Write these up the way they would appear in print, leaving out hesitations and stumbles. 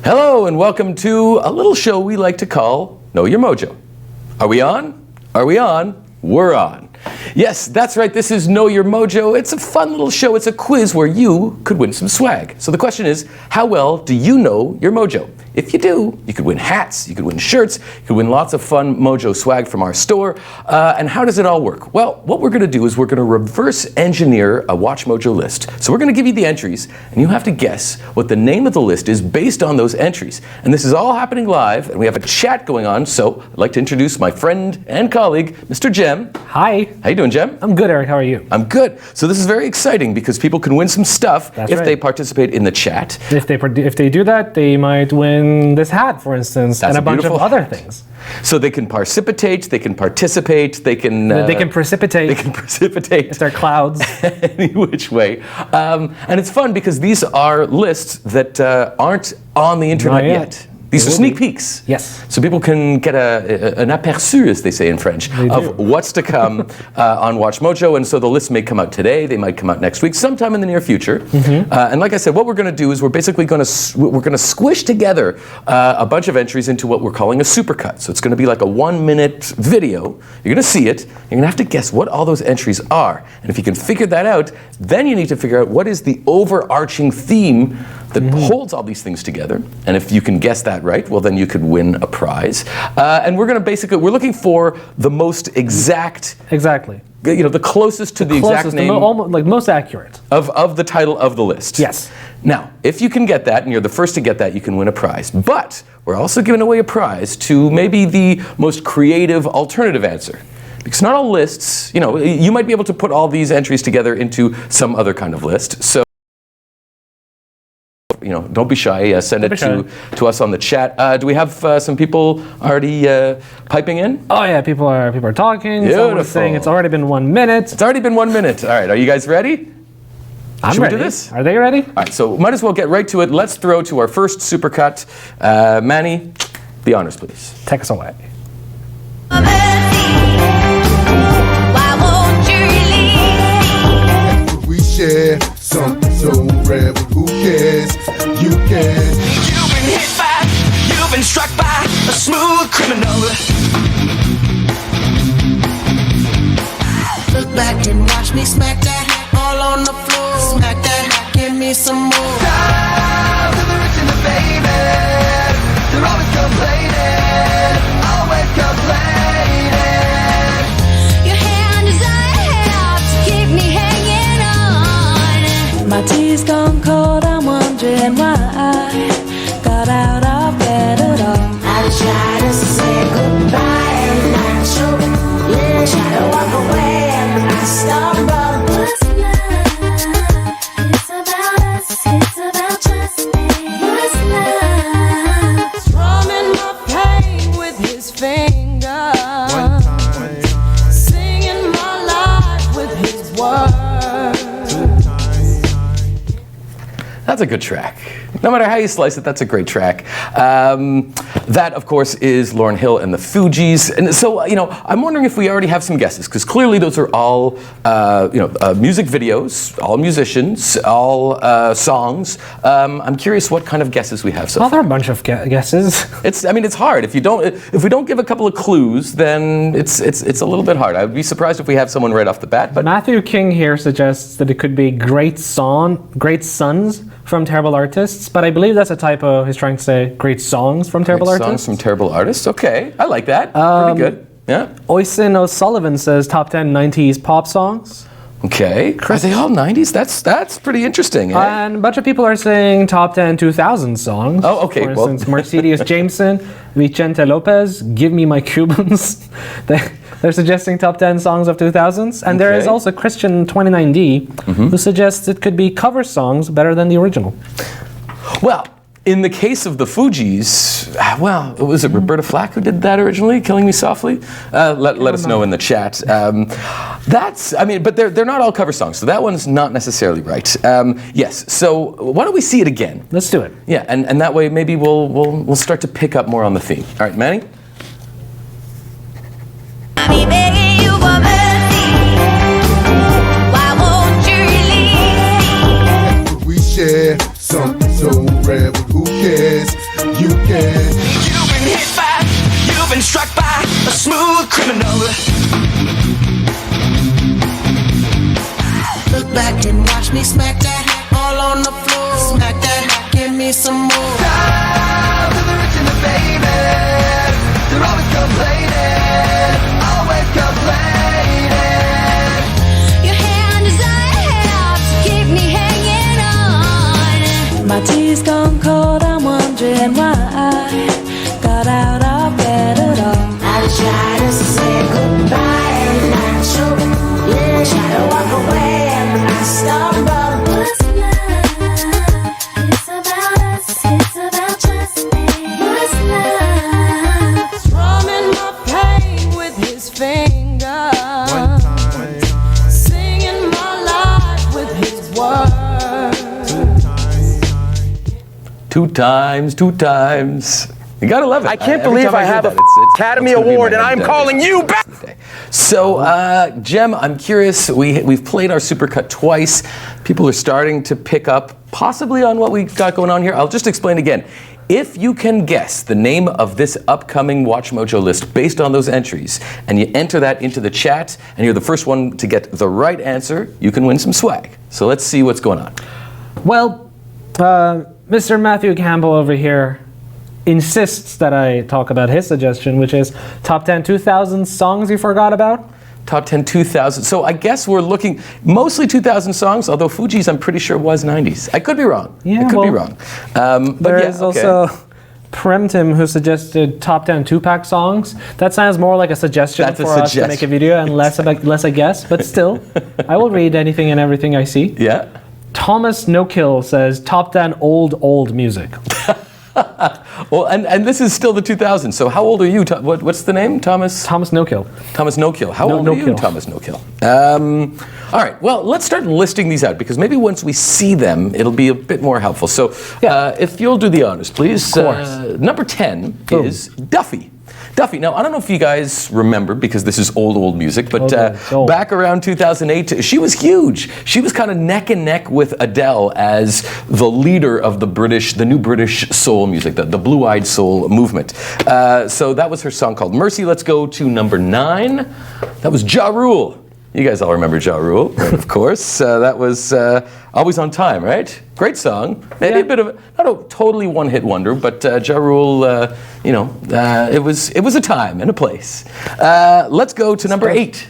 Hello and welcome to a little show we like to call Know Your Mojo. Are we on? Are we on? We're on. Yes, that's right, this is Know Your Mojo. It's a fun little show. It's a quiz where you could win some swag. So the question is, how well do you know your Mojo? If you do, you could win hats, you could win shirts, you could win lots of fun Mojo swag from our store. And how does it all work? Well, what we're gonna do is we're gonna reverse engineer a WatchMojo list. So we're gonna give you the entries, and you have to guess what the name of the list is based on those entries. And this is all happening live, and we have a chat going on, so I'd like to introduce my friend and colleague, Mr. Jem. Hi. How you doing, Jem? I'm good, Eric. How are you? I'm good. So this is very exciting because people can win some stuff if right. they participate in the chat. If they do that, they might win this hat, for instance, That's and a bunch of other things. So they can precipitate, they can participate, they can precipitate. They can precipitate. If they're clouds. Any which way. And it's fun because these are lists that aren't on the internet Not yet. These are sneak peeks. Yes. So people can get an aperçu, as they say in French, of what's to come on WatchMojo. And so the list may come out today, they might come out next week, sometime in the near future. And like I said, what we're going to do is we're basically going to squish together a bunch of entries into what we're calling a supercut. So it's going to be like a 1-minute video. You're going to see it. You're going to have to guess what all those entries are. And if you can figure that out, then you need to figure out what is the overarching theme that holds all these things together. And if you can guess that right, well then you could win a prize. And we're looking for the most exact, the closest to the exact name, most accurate of the title of the list. Yes. Now, if you can get that, and you're the first to get that, you can win a prize. But we're also giving away a prize to maybe the most creative alternative answer. Because not all lists, you might be able to put all these entries together into some other kind of list. So don't be shy. Send it to us on the chat. Do we have some people already piping in? Oh yeah, people are talking. Beautiful. Someone is saying it's already been 1 minute. It's already been 1 minute. All right, are you guys ready? Should we do this? Are they ready? All right, so might as well get right to it. Let's throw to our first supercut. Manny, the honors, please. Take us away. We share something so rare, but who cares? You can. You've been hit by, you've been struck by a smooth criminal. Look back and watch me smack that all on the floor. Smack that, give me some more. Time to the rich and the famous. They're always complaining, always complaining. Your hand is out to keep me hanging on. My tea's gone cold, I'm wondering why I got out of bed at all. I just tried to say goodbye and I show. Yeah, try to walk away and I stumble. What's love? It's about us, it's about trusting. What's love? Strumming my pain with his finger. Singing my life with his words. That's a good track. No matter how you slice it, that's a great track. That, of course, is Lauryn Hill and the Fugees. And so, I'm wondering if we already have some guesses, because clearly those are all, music videos, all musicians, all songs. I'm curious what kind of guesses we have so far. There are a bunch of guesses. It's hard. If we don't give a couple of clues, then it's a little bit hard. I would be surprised if we have someone right off the bat. But Matthew King here suggests that it could be great sons from terrible artists, but I believe that's a typo. He's trying to say great songs from terrible artists. Songs from terrible artists. Okay, I like that. Pretty good. Yeah. Oisin O'Sullivan says top 10 90s pop songs. Okay. Are they all 90s? That's pretty interesting. Eh? And a bunch of people are saying top 10 2000 songs. Oh, okay. For instance, Mercedes Jameson, Vicente Lopez, Give Me My Cubans. They're suggesting top 10 songs of 2000s. And there is also Christian29D who suggests it could be cover songs better than the original. Well, in the case of the Fugees, was it Roberta Flack who did that originally, Killing Me Softly? Let us know in the chat. But they're not all cover songs, so that one's not necessarily right. Yes, so why don't we see it again? Let's do it. Yeah, and that way maybe we'll start to pick up more on the theme. All right, Manny? I'm begging you for mercy. Why won't you release me? We share something so rare, but who cares? criminal. Look back and watch me smack that all on the floor. Smack that, give me some more. Down to the rich and the famous. They're always complaining, always complaining. Your hand is out to keep me hanging on. My tea's gone cold, I'm wondering why I got out of bed at all. I just tried to say goodbye and not show. Yeah, try to walk away and I stumble. What's love? It's about us, it's about trust me. What's love? Strumming my pain with his finger, singing my life with his words. Two times. You gotta love it. I can't Every believe time I hear have that, a Academy it's gonna be Award my and I'm head calling you back. So, Jem, I'm curious. We've played our supercut twice. People are starting to pick up, possibly on what we got going on here. I'll just explain again. If you can guess the name of this upcoming Watch Mojo list based on those entries, and you enter that into the chat, and you're the first one to get the right answer, you can win some swag. So let's see what's going on. Well, Mr. Matthew Campbell over here insists that I talk about his suggestion, which is top 10 2000 songs you forgot about. Top 10 2000. So I guess we're looking mostly 2000 songs, although Fugees I'm pretty sure was 90s. I could be wrong. Yeah, I could be well, wrong. But There yeah, is okay. also Premtim who suggested top 10 2-pack songs. That sounds more like a suggestion That's a for us to make a suggestion. video and less a guess, but still, I will read anything and everything I see. Yeah. Thomas No Kill says top 10 old music. Well, and this is still the 2000s. So how old are you? What's the name? Thomas? Thomas No Kill. Thomas No Kill. How No- old No are you, Kill. Thomas No Kill? All right. Well, let's start listing these out because maybe once we see them, it'll be a bit more helpful. So, if you'll do the honors, please. Of course. Number 10 Boom. is Duffy. Duffy. Now, I don't know if you guys remember because this is old music, but Old. back around 2008, she was huge. She was kind of neck and neck with Adele as the leader of the new British soul music, the blue-eyed soul movement. So that was her song called Mercy. Let's go to number 9. That was Ja Rule. You guys all remember Ja Rule, right, of course. That was Always on Time, right? Great song. Maybe a bit of, not a totally one-hit wonder, but Ja Rule, it was a time and a place. Let's go to number 8.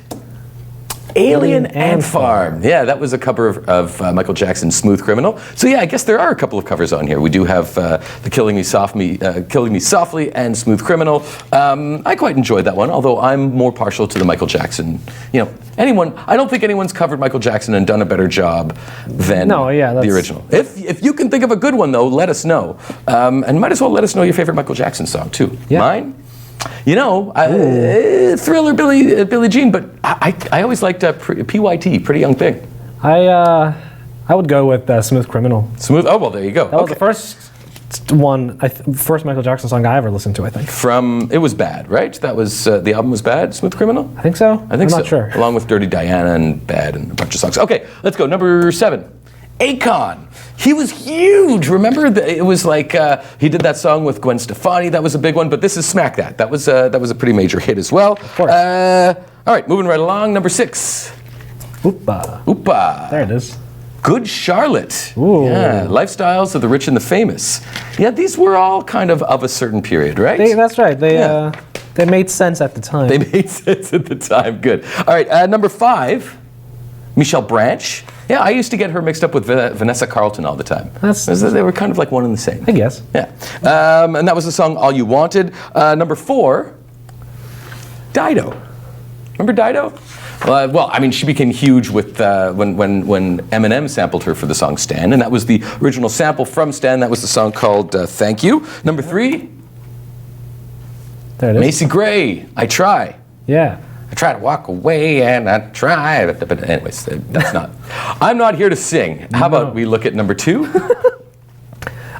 Alien Ant Farm. Yeah, that was a cover of Michael Jackson's Smooth Criminal. So yeah, I guess there are a couple of covers on here. We do have the Killing Me Softly and Smooth Criminal. I quite enjoyed that one, although I'm more partial to the Michael Jackson. I don't think anyone's covered Michael Jackson and done a better job than the original. If you can think of a good one though, let us know. And might as well let us know your favorite Michael Jackson song too. Yeah. Mine? Thriller, Billie Jean, but I always liked PYT, Pretty Young Thing. I would go with Smooth Criminal. Smooth. Oh well, there you go. That was the first first Michael Jackson song I ever listened to, I think. It was bad, right? That was the album was bad. Smooth Criminal. I think so. I think I'm not sure. Along with Dirty Diana and Bad and a bunch of songs. Okay, let's go. Number 7. Akon. He was huge. Remember, it was like he did that song with Gwen Stefani. That was a big one. But this is Smack That. That was a pretty major hit as well. Of course. All right, moving right along. Number 6. Oopa. Oopa. There it is. Good Charlotte. Ooh. Yeah, Lifestyles of the Rich and the Famous. Yeah, these were all kind of a certain period, right? That's right. They made sense at the time. They made sense at the time. Good. All right, number 5, Michelle Branch. Yeah, I used to get her mixed up with Vanessa Carlton all the time. They were kind of like one and the same. I guess. Yeah. And that was the song All You Wanted. Number 4, Dido. Remember Dido? She became huge with when Eminem sampled her for the song Stan, and that was the original sample from Stan. That was the song called Thank You. Number 3, There it is. Macy Gray, I Try. Yeah. I try to walk away and I try, but anyways, that's not. I'm not here to sing. How about we look at number 2?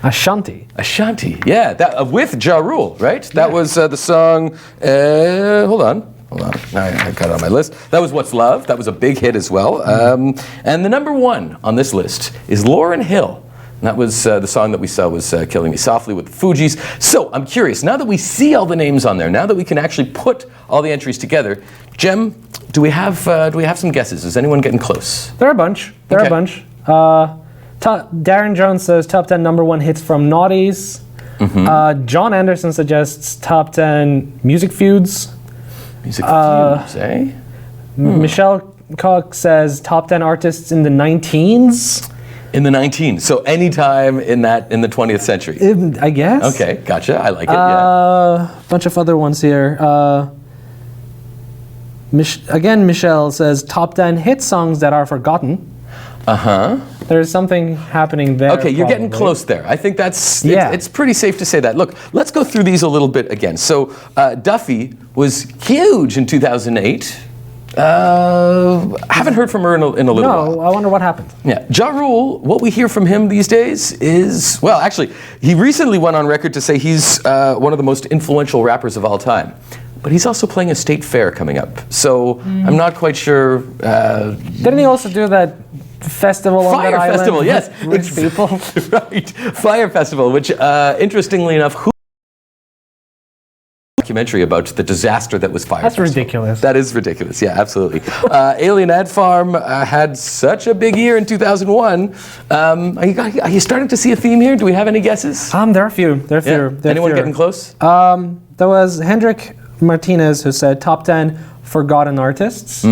Ashanti. Ashanti, yeah, that with Ja Rule, right? That was the song. Hold on. I got it on my list. That was What's Love. That was a big hit as well. And the number 1 on this list is Lauryn Hill. That was the song that we saw was Killing Me Softly with the Fugees. So I'm curious, now that we see all the names on there, now that we can actually put all the entries together, Jem, do we have some guesses? Is anyone getting close? There are a bunch. Darren Jones says top 10 number one hits from Naughties. John Anderson suggests top 10 music feuds. Music feuds, eh? Michelle Cox says top 10 artists in the 19s. In the 19s, so anytime in the 20th century. I guess. Okay, gotcha. I like it. Yeah. Bunch of other ones here. Again, Michelle says top 10 hit songs that are forgotten. There's something happening there. Okay, you're getting probably. close there. I think that's Yeah. it's pretty safe to say that. Look, let's go through these a little bit again. So Duffy was huge in 2008. Haven't heard from her in a little while. No, I wonder what happened. Yeah, Ja Rule, what we hear from him these days is, well, actually, he recently went on record to say he's one of the most influential rappers of all time. But he's also playing a state fair coming up. So I'm not quite sure. Didn't he also do that festival on that Fire Festival, island? yes. Rich people. Right, Fire Festival, which interestingly enough, documentary about the disaster that was Fire That's Festival. ridiculous. That is ridiculous, yeah, absolutely. Alien Ad Farm had such a big year in 2001. Are you starting to see a theme here? Do we have any guesses? There are a few. There are a few. Yeah. There are Anyone few. getting close? There was Hendrik Martinez who said top 10 forgotten artists.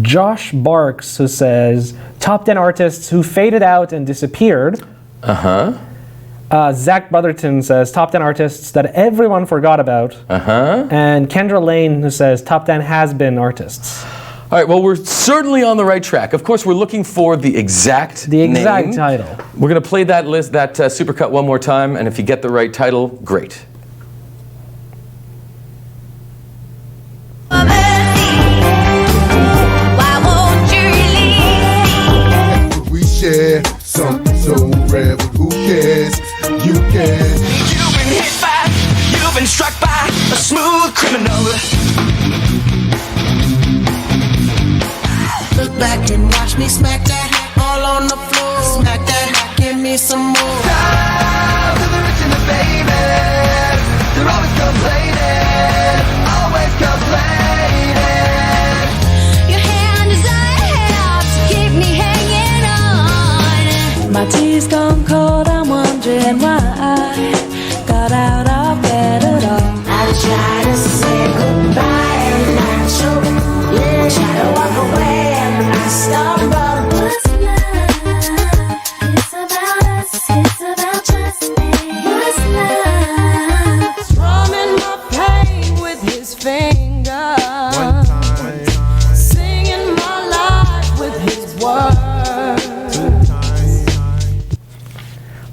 Josh Barks who says top 10 artists who faded out and disappeared. Zach Brotherton says top 10 artists that everyone forgot about. And Kendra Lane who says top 10 has-been artists. All right, well, we're certainly on the right track. Of course, we're looking for the exact name. Title. We're going to play that list, that supercut one more time, and if you get the right title, great. Why won't you release me? We share something so rare, but who cares? You can. You've been hit by, you've been struck by a smooth criminal. Look back and watch me smack that all on the floor. Smack that, give me some more. Down to the rich and the famous, they're always complaining, always complaining. Your hand is out to keep me hanging on. My tea's gone cold, I'm wondering why I got out of bed at all. I try to say goodbye and not show. Yeah, try to walk away and I stumble. What's love? It's about us. It's about trusting. What's love? Strumming my pain with his finger. Singing my life with his words.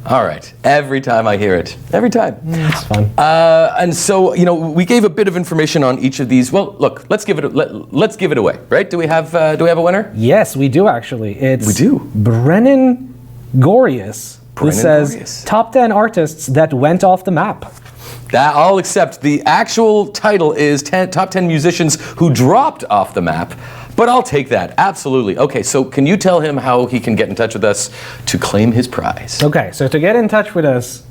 All right, every time I hear it. Every time. It's fun. And so, we gave a bit of information on each of these. Well, look, let's give it away, right? Do we have a winner? Yes, we do actually. We do. Brennan Gorius who Brennan says Gorius. top 10 artists that went off the map. That I'll accept. The actual title is top 10 musicians who dropped off the map, but I'll take that. Absolutely. Okay, so can you tell him how he can get in touch with us to claim his prize? Okay, so to get in touch with us,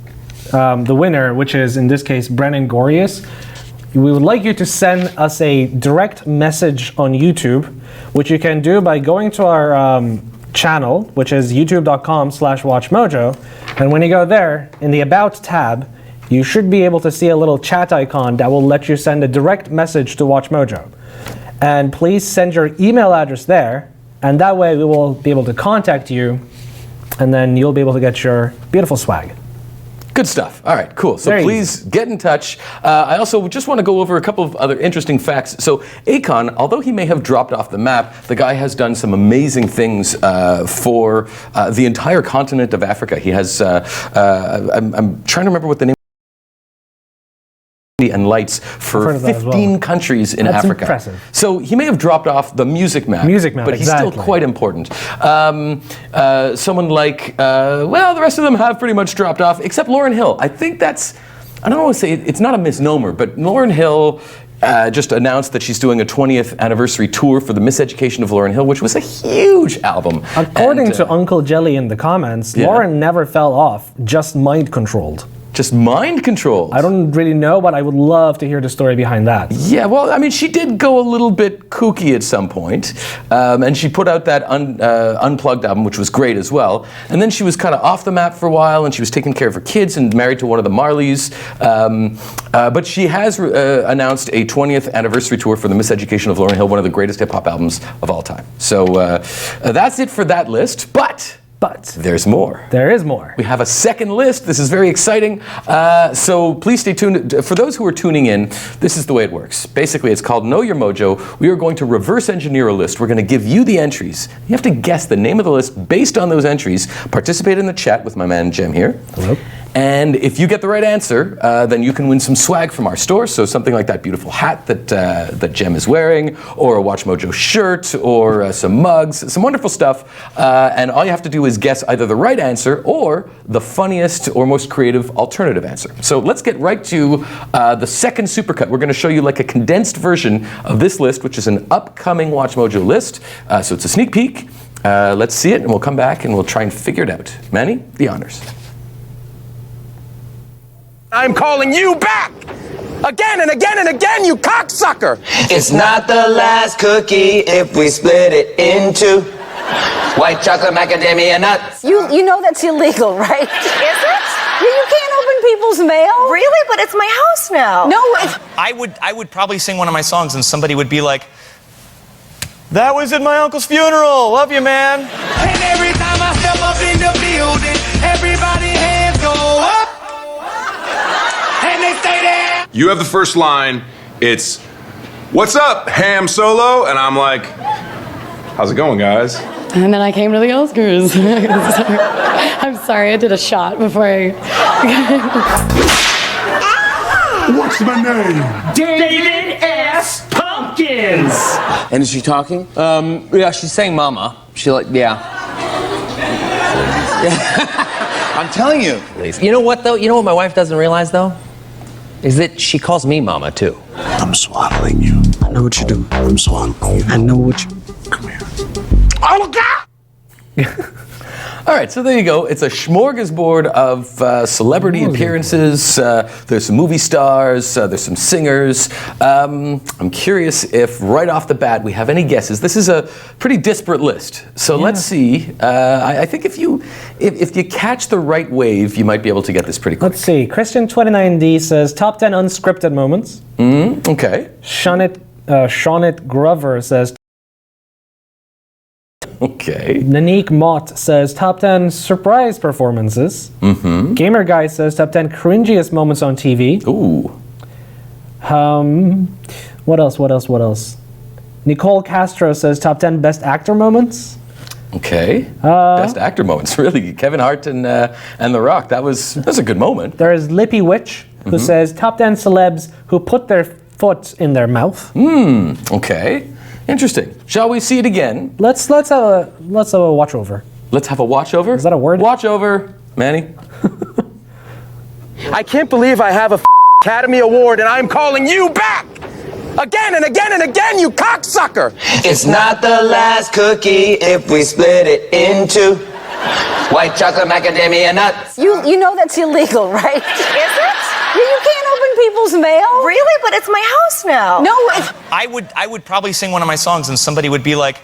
the winner, which is in this case Brennan Gorius, we would like you to send us a direct message on YouTube, which you can do by going to our channel, which is youtube.com/WatchMojo, and when you go there, in the About tab, you should be able to see a little chat icon that will let you send a direct message to WatchMojo. And please send your email address there, and that way we will be able to contact you, and then you'll be able to get your beautiful swag. Good stuff. All right, cool. So Very please get in touch. I also just want to go over a couple of other interesting facts. So Akon, although he may have dropped off the map, the guy has done some amazing things for the entire continent of Africa. He has, I'm trying to remember what the name and lights for heard of that as 15 well. countries in That's Africa. impressive. So he may have dropped off the music map, but he's exactly. still quite important. Someone like, well, the rest of them have pretty much dropped off, except Lauryn Hill. I think that's, I don't want to say, it's not a misnomer, but Lauryn Hill just announced that she's doing a 20th anniversary tour for the Miseducation of Lauryn Hill, which was a huge album. According to Uncle Jelly in the comments, Lauryn never fell off, just mind controlled. Just mind controlled. I don't really know, but I would love to hear the story behind that. Yeah, well, I mean, she did go a little bit kooky at some point, and she put out that Unplugged album, which was great as well. And then she was kind of off the map for a while, and she was taking care of her kids and married to one of the Marleys. But she has announced a 20th anniversary tour for the Miseducation of Lauryn Hill, one of the greatest hip-hop albums of all time. So that's it for that list, but there's more. There is more. We have a second list. This is very exciting. So please stay tuned. For those who are tuning in, this is the way it works. Basically, it's called Know Your Mojo. We are going to reverse engineer a list. We're going to give you the entries. You have to guess the name of the list based on those entries. Participate in the chat with my man Jem here. Hello. And if you get the right answer, then you can win some swag from our store. So something like that beautiful hat that Jem is wearing, or a Watch Mojo shirt, or some mugs, some wonderful stuff. And all you have to do is guess either the right answer or the funniest or most creative alternative answer. So let's get right to the second supercut. We're going to show you like a condensed version of this list, which is an upcoming Watch Mojo list. So it's a sneak peek. Let's see it, and we'll come back and we'll try and figure it out. Manny, the honors. I'm calling you back! Again and again and again, you cocksucker! It's not the last cookie if we split it into white chocolate macadamia nuts. You know that's illegal, right? Is it? You can't open people's mail. Really? But it's my house now. No, it's... I would probably sing one of my songs and somebody would be like, "That was at my uncle's funeral. Love you, man." And every time I step up in the building, everybody hands go up. And they stay there. You have the first line. It's, "What's up, Ham Solo?" And I'm like, "How's it going, guys?" And then I came to the Oscars. I'm sorry, I did a shot before I... What's my name? David S. Pumpkins. And is she talking? Yeah, she's saying mama. She yeah. I'm telling you. You know what, though? You know what my wife doesn't realize, though? Is that she calls me mama, too. I'm swaddling you. I know what you do. I'm swaddling you. I know what you... Come here. Oh, God! All right, so there you go. It's a smorgasbord of celebrity appearances. There's some movie stars. There's some singers. I'm curious if right off the bat we have any guesses. This is a pretty disparate list. So let's see. I think if you catch the right wave, you might be able to get this pretty quick. Let's see. Christian29D says top 10 unscripted moments. Okay. Shawnit Grover says. Okay. Nanique Mott says top 10 surprise performances. Gamer Guy says top 10 cringiest moments on TV. Ooh. What else? Nicole Castro says top 10 best actor moments. Okay. Best actor moments, really. Kevin Hart and The Rock. That's a good moment. There is Lippy Witch who says top 10 celebs who put their foot in their mouth. Okay. Interesting. Shall we see it again? Let's have a watch over. Let's have a watch over? Is that a word? Watch over, Manny. I can't believe I have a Academy Award and I'm calling you back! Again and again and again, you cocksucker! It's not the last cookie if we split it into white chocolate macadamia nuts. You know that's illegal, right? Is it? You can't open people's mail. Really? But it's my house now. No, it's... I would probably sing one of my songs and somebody would be like,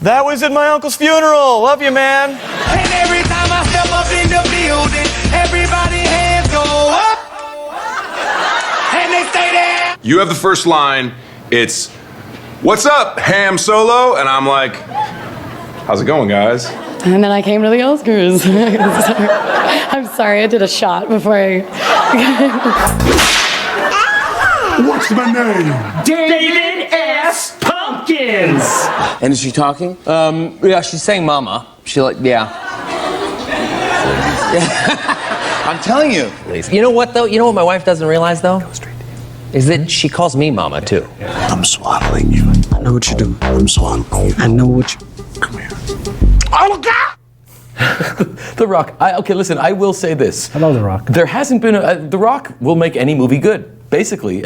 "That was at my uncle's funeral. Love you, man." And every time I step up in the building, everybody hands go up. And they stay there. You have the first line. It's, "What's up, Ham Solo?" And I'm like, "How's it going, guys?" And then I came to the Oscars. I'm sorry, I did a shot before I... What's my name? David S. Pumpkins. And is she talking? Yeah, she's saying mama. She yeah. I'm telling you. You know what, though? You know what my wife doesn't realize, though? Is that she calls me mama, too. I'm swaddling you. I know what you do. I'm swaddling you. I know what you... Come here. Oh, God! The Rock. Okay, listen, I will say this. I love The Rock. There hasn't been The Rock will make any movie good. basically.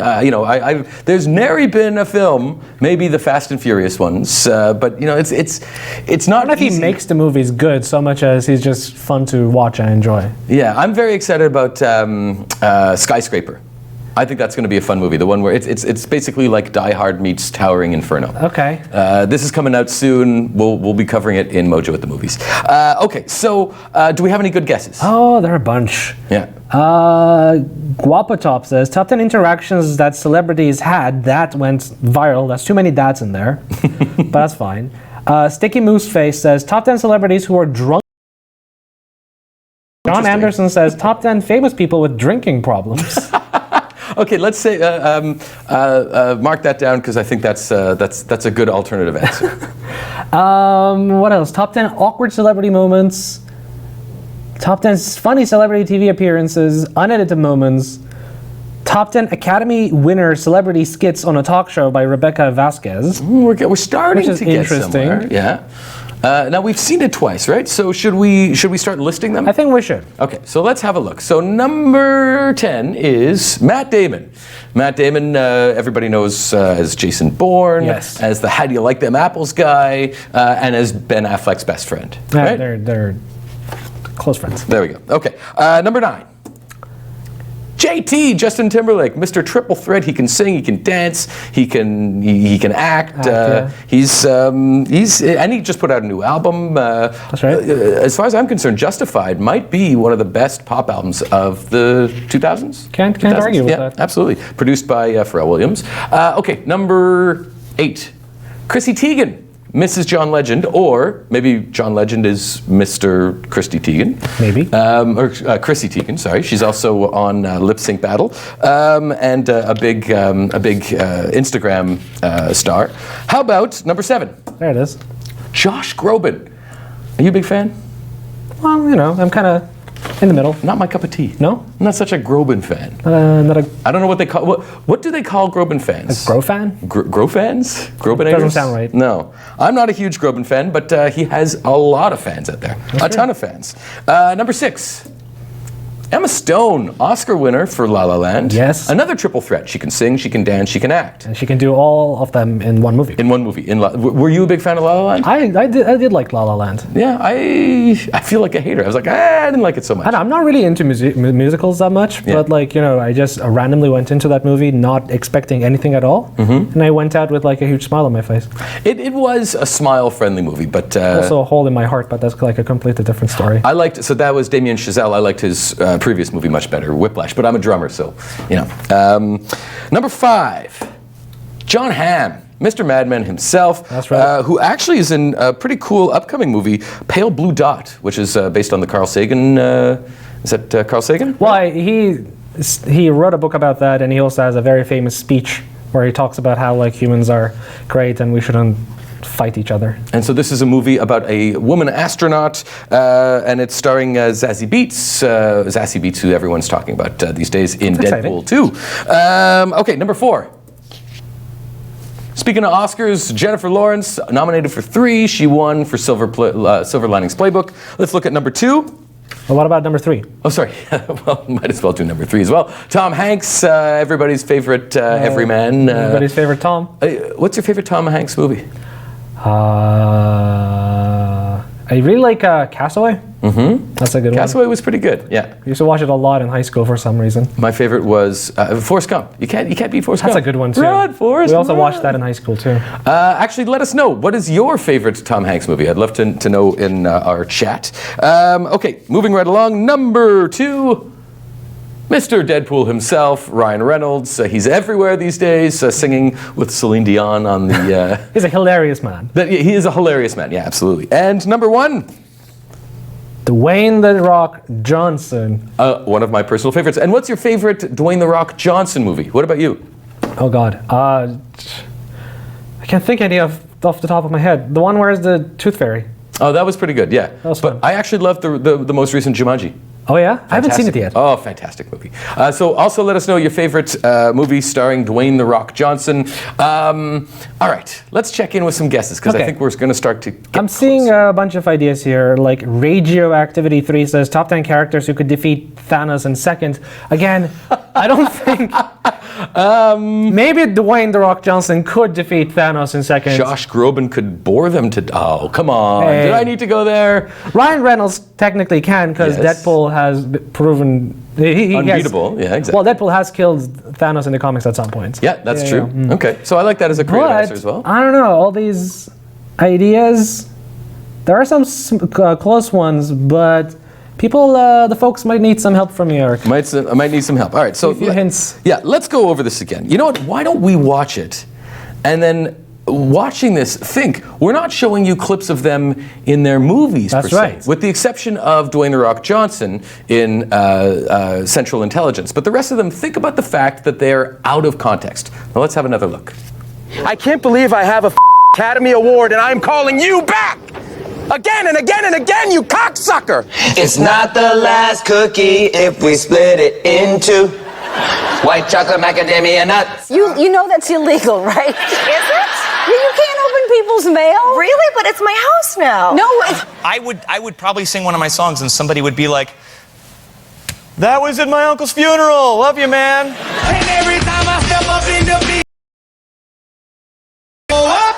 There's nary been a film, maybe the Fast and Furious ones, but it's not. I don't know if he makes the movies good so much as he's just fun to watch and enjoy. Yeah, I'm very excited about Skyscraper. I think that's going to be a fun movie. The one where it's basically like Die Hard meets Towering Inferno. Okay. This is coming out soon. We'll be covering it in Mojo at the Movies. Okay, so do we have any good guesses? Oh, there are a bunch. Yeah. Guapatop says, top 10 interactions that celebrities had that went viral. That's too many dads in there, but that's fine. Sticky Moose Face says, top 10 celebrities who are drunk. John Anderson says, top 10 famous people with drinking problems. Okay, let's say mark that down because I think that's a good alternative answer. What else? Top 10 awkward celebrity moments. Top 10 funny celebrity TV appearances, unedited moments. Top 10 Academy winner celebrity skits on a talk show by Rebecca Vasquez. We're starting to get somewhere. Yeah. Now we've seen it twice, right? So should we start listing them? I think we should. Okay, so let's have a look. So number 10 is Matt Damon. Matt Damon, everybody knows as Jason Bourne, yes, as the How Do You Like Them Apples guy, and as Ben Affleck's best friend. Right? They're close friends. There we go. Okay, number 9. Jt Justin Timberlake, Mr. Triple Threat. He can sing, he can dance, he can act. He's and he just put out a new album. That's right. As far as I'm concerned, Justified might be one of the best pop albums of the 2000s. Can't argue with that. Absolutely. Produced by Pharrell Williams. Okay, number 8, Chrissy Teigen. Mrs. John Legend, or maybe John Legend is Mr. Christy Teigen. Maybe. Or Chrissy Teigen, sorry. She's also on Lip Sync Battle, and a big Instagram star. How about number 7? There it is. Josh Groban. Are you a big fan? Well, I'm kind of in the middle. Not my cup of tea. No? I'm not such a Groban fan. I don't know what they call. What do they call Groban fans? A Grofan? Grofans? Grobanators? Doesn't sound right. No, I'm not a huge Groban fan, but he has a lot of fans out there. That's ton of fans. Number 6. Emma Stone, Oscar winner for La La Land. Yes. Another triple threat. She can sing, she can dance, she can act. And she can do all of them in one movie. In one movie. Were you a big fan of La La Land? I did like La La Land. Yeah, I feel like a hater. I was like, I didn't like it so much. I'm not really into musicals that much, but I just randomly went into that movie not expecting anything at all, and I went out with like a huge smile on my face. It was a smile-friendly movie, but also a hole in my heart. But that's like a completely different story. I liked. So that was Damien Chazelle. I liked his previous movie much better, Whiplash. But I'm a drummer, so Number 5, John Hamm. Mr. Madman himself, that's right. Who actually is in a pretty cool upcoming movie, Pale Blue Dot, which is based on the Carl Sagan. Is that Carl Sagan? Well, he wrote a book about that, and he also has a very famous speech where he talks about how like humans are great and we shouldn't fight each other. And so this is a movie about a woman astronaut, and it's starring Zazie Beetz, who everyone's talking about these days in Deadpool 2. Okay, number 4. Speaking of Oscars, Jennifer Lawrence, nominated for 3. She won for Silver Linings Playbook. Let's look at number 2. Well, what about number 3? Oh, sorry. Well, might as well do number 3 as well. Tom Hanks, everybody's favorite everyman. Everybody's favorite Tom. What's your favorite Tom Hanks movie? I really like Castaway. Mm-hmm. That's a good one. Castaway was pretty good. Yeah. I used to watch it a lot in high school for some reason. My favorite was Forrest Gump. You can't beat Forrest Gump. That's a good one too. Run, Forrest. We also watched that in high school too. Actually, let us know. What is your favorite Tom Hanks movie? I'd love to know in our chat. Okay, moving right along. Number 2. Mr. Deadpool himself, Ryan Reynolds. He's everywhere these days, singing with Celine Dion on the... He's a hilarious man. He is a hilarious man, yeah, absolutely. And number 1. Dwayne "The Rock" Johnson. One of my personal favorites. And what's your favorite Dwayne "The Rock" Johnson movie? What about you? Oh, God. I can't think any off the top of my head. The one where is the Tooth Fairy. Oh, that was pretty good, yeah. That was but fun. I actually loved the most recent Jumanji. Oh yeah? I haven't seen it yet. Oh, fantastic movie. So also let us know your favorite movie starring Dwayne "The Rock" Johnson. All right, let's check in with some guesses because I think we're going to start to get seeing a bunch of ideas here, like Radioactivity 3 says top 10 characters who could defeat Thanos in second. Again, I don't think... maybe Dwayne "The Rock" Johnson could defeat Thanos in second. Josh Groban could bore them to... Oh, come on. Hey. Did I need to go there? Ryan Reynolds technically can because Deadpool has proven... He unbeatable, yeah, exactly. Well, Deadpool has killed Thanos in the comics at some point. Yeah, that's true. Okay, so I like that as a creative answer as well. I don't know, all these ideas, there are some close ones, but people, the folks might need some help from you, Eric. I might need some help. All right, so hints. Yeah, let's go over this again. You know what? Why don't we watch it, and then watching this, think we're not showing you clips of them in their movies. That's per se, right. with the exception of Dwayne "The Rock" Johnson in Central Intelligence. But the rest of them, think about the fact that they're out of context. Now let's have another look. I can't believe I have a Academy Award and I'm calling you back! Again and again and again, you cocksucker! It's not the last cookie if we split it into white chocolate macadamia nuts. You know that's illegal, right? Is it? You can't open people's mail. Really? But it's my house now. No, I would probably sing one of my songs and somebody would be like, that was at my uncle's funeral. Love you, man. And every time I step up in the beat, go up,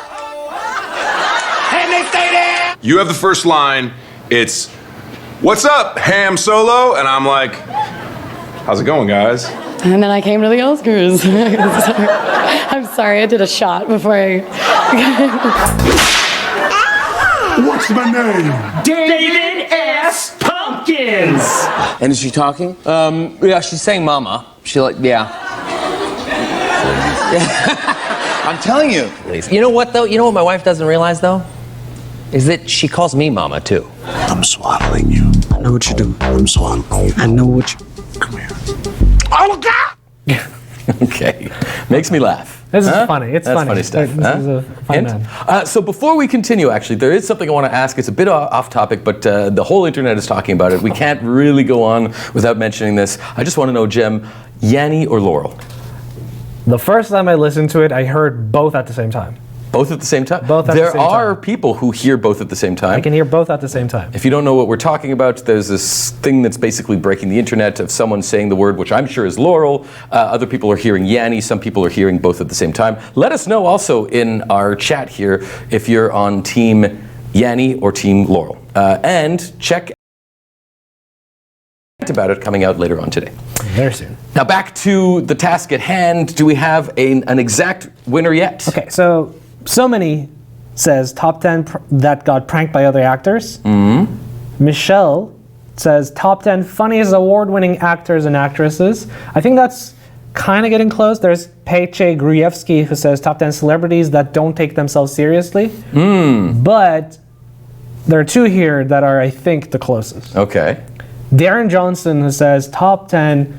and they stay there. You have the first line. It's, "What's up, Ham Solo?" And I'm like, "How's it going, guys?" And then I came to the Oscars. I'm sorry, I did a shot before I... What's my name? David S. Pumpkins. And is she talking? Yeah, she's saying mama. She yeah. I'm telling you. You know what though? You know what my wife doesn't realize though? Is that she calls me mama too. I'm swallowing you. I know what you do. I'm swallowing. I know what you... Come here. Oh, God! Okay, makes me laugh. This is funny. It's That's funny. stuff. This is a fun man. So before we continue, actually, there is something I want to ask. It's a bit off topic, but the whole internet is talking about it. We can't really go on without mentioning this. I just want to know, Jem, Yanni or Laurel? The first time I listened to it, I heard both at the same time. Both at the same time? Both at the same time. There are people who hear both at the same time. I can hear both at the same time. If you don't know what we're talking about, there's this thing that's basically breaking the internet of someone saying the word, which I'm sure is Laurel. Other people are hearing Yanni. Some people are hearing both at the same time. Let us know also in our chat here if you're on Team Yanni or Team Laurel. And check about it coming out later on today. Very soon. Now back to the task at hand. Do we have an exact winner yet? Okay, so many says top 10 that got pranked by other actors. Mm-hmm. Michelle says top 10 funniest award-winning actors and actresses. I think that's kind of getting close. There's Peche Gruevsky who says top 10 celebrities that don't take themselves seriously. But there are two here that are, I think, the closest. Okay. Darren Jones, who says Darren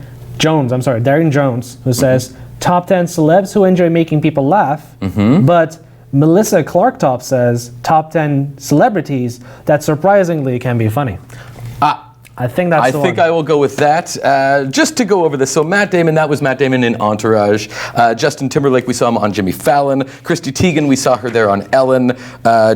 Jones, who says top 10 celebs who enjoy making people laugh. But Melissa Clarktop says top 10 celebrities that surprisingly can be funny. I think that's the one. I think I will go with that. Just to go over this, so Matt Damon, that was Matt Damon in Entourage. Justin Timberlake, we saw him on Jimmy Fallon. Christy Teigen, we saw her there on Ellen.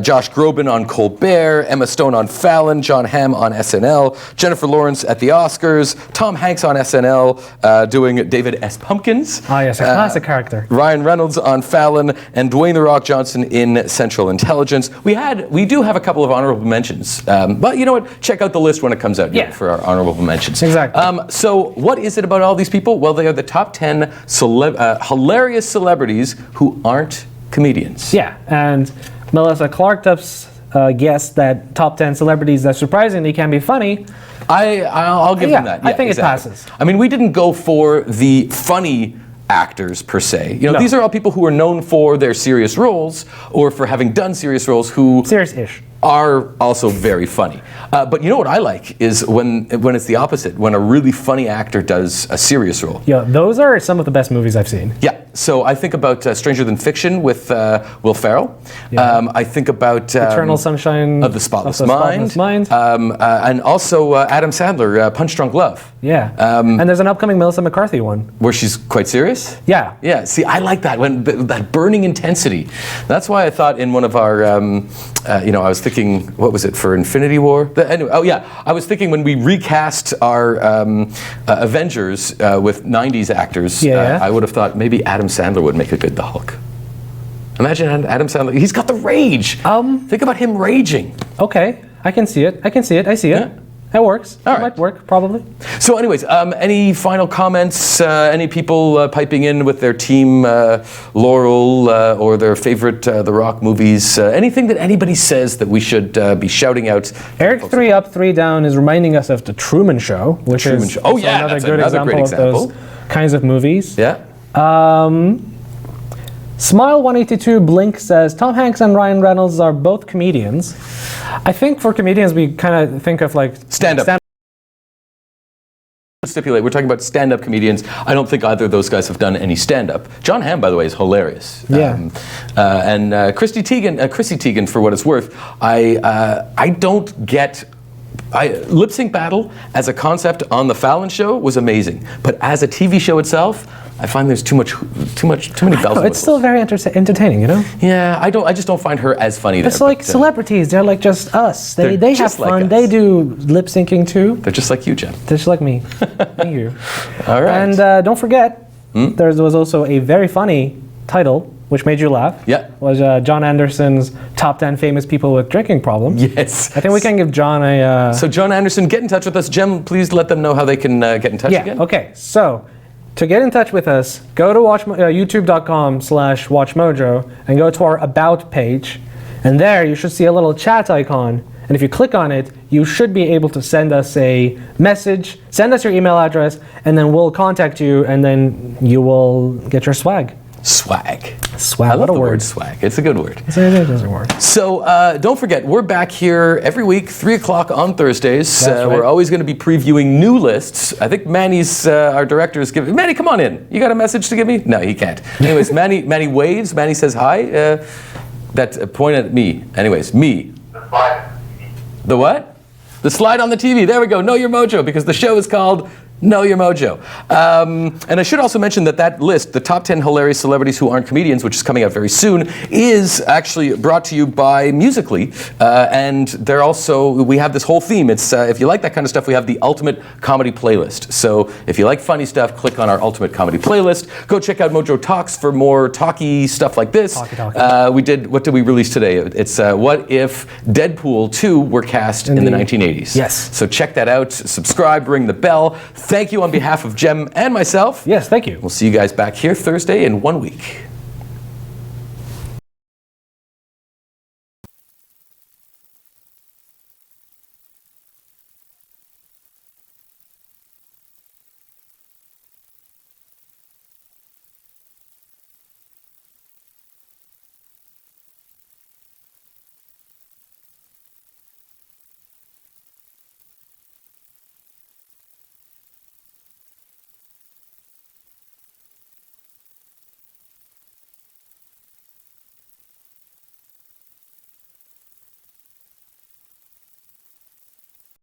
Josh Groban on Colbert. Emma Stone on Fallon. John Hamm on SNL. Jennifer Lawrence at the Oscars. Tom Hanks on SNL doing David S. Pumpkins. Oh yes, a classic character. Ryan Reynolds on Fallon. And Dwayne "The Rock" Johnson in Central Intelligence. We do have a couple of honorable mentions. But you know what? Check out the list when it comes out. Yeah. For our honorable mentions. Exactly. So what is it about all these people? Well, they are the top 10 hilarious celebrities who aren't comedians. Yeah, and Melissa Clarktop's guess that top 10 celebrities that surprisingly can be funny. I'll give them that. Yeah, I think exactly. it passes. I mean, we didn't go for the funny actors per se. You know, No. these are all people who are known for their serious roles or for having done serious roles who... Serious-ish. are also very funny. But you know what I like is when it's the opposite, when a really funny actor does a serious role. Yeah, those are some of the best movies I've seen. Yeah, so I think about Stranger Than Fiction with Will Ferrell. Yeah. I think about Eternal Sunshine of the Spotless Mind. And also Adam Sandler, Punch Drunk Love. Yeah. And there's an upcoming Melissa McCarthy one. Where she's quite serious? Yeah. Yeah, see, I like that, when that burning intensity. That's why I thought in one of our, I was thinking, what was it, for Infinity War? Anyway, I was thinking when we recast our Avengers with 90s actors, I would have thought maybe Adam Sandler would make a good The Hulk. Imagine Adam Sandler, he's got the rage. Think about him raging. Okay, I can see it. I see it. Yeah. That works. All It right. might work, probably. So anyways, any final comments? Any people piping in with their team Laurel or their favorite The Rock movies? Anything that anybody says that we should be shouting out? Eric 3 Up, 3 Down is reminding us of The Truman Show, which is Show. Oh yeah, another that's good another great example. of those kinds of movies. Yeah. Smile182 Blink says, Tom Hanks and Ryan Reynolds are both comedians. I think for comedians, we kind of think of like stand-up. Stipulate, we're talking about stand-up comedians. I don't think either of those guys have done any stand-up. John Hamm, by the way, is hilarious. Yeah. And Chrissy Teigen, for what it's worth, I don't get. Lip Sync Battle as a concept on the Fallon Show was amazing, but as a TV show itself, I find there's too many bells and whistles. It's still very entertaining, you know? Yeah, I just don't find her as funny. It's like celebrities, they're like just us. They have just like fun, us. they do lip syncing too. They're just like you, Jen. They're just like me. Thank you. All right. And don't forget, there was also a very funny title, which made you laugh. Yeah. Was John Anderson's Top 10 Famous People with Drinking Problems. Yes. I think we can give John a... So John Anderson, get in touch with us. Jem, please let them know how they can get in touch again. Okay. So, to get in touch with us, go to youtube.com/WatchMojo and go to our About page. And there you should see a little chat icon. And if you click on it, you should be able to send us a message, send us your email address, and then we'll contact you, and then you will get your swag. Swag. Swag. I love What a the word. word swag. It's a good word. It is a word. So don't forget, we're back here every week, 3 o'clock on Thursdays. That's right. We're always going to be previewing new lists. I think Manny's, our director, is giving... Manny, come on in. You got a message to give me? No, he can't. Anyways, Manny waves. Manny says hi. That pointed at me. Anyways, me. The what? The slide on the TV. There we go. Know Your Mojo, because the show is called Know Your Mojo. And I should also mention that list, the top 10 hilarious celebrities who aren't comedians, which is coming out very soon, is actually brought to you by Musical.ly. And they're also, we have this whole theme. It's if you like that kind of stuff, we have the Ultimate Comedy Playlist. So if you like funny stuff, click on our Ultimate Comedy Playlist. Go check out Mojo Talks for more talky stuff like this. What did we release today? It's What If Deadpool 2 were cast in the 1980s. Yes. So check that out. Subscribe, ring the bell. Thank you on behalf of Jem and myself. Yes, thank you. We'll see you guys back here Thursday in 1 week.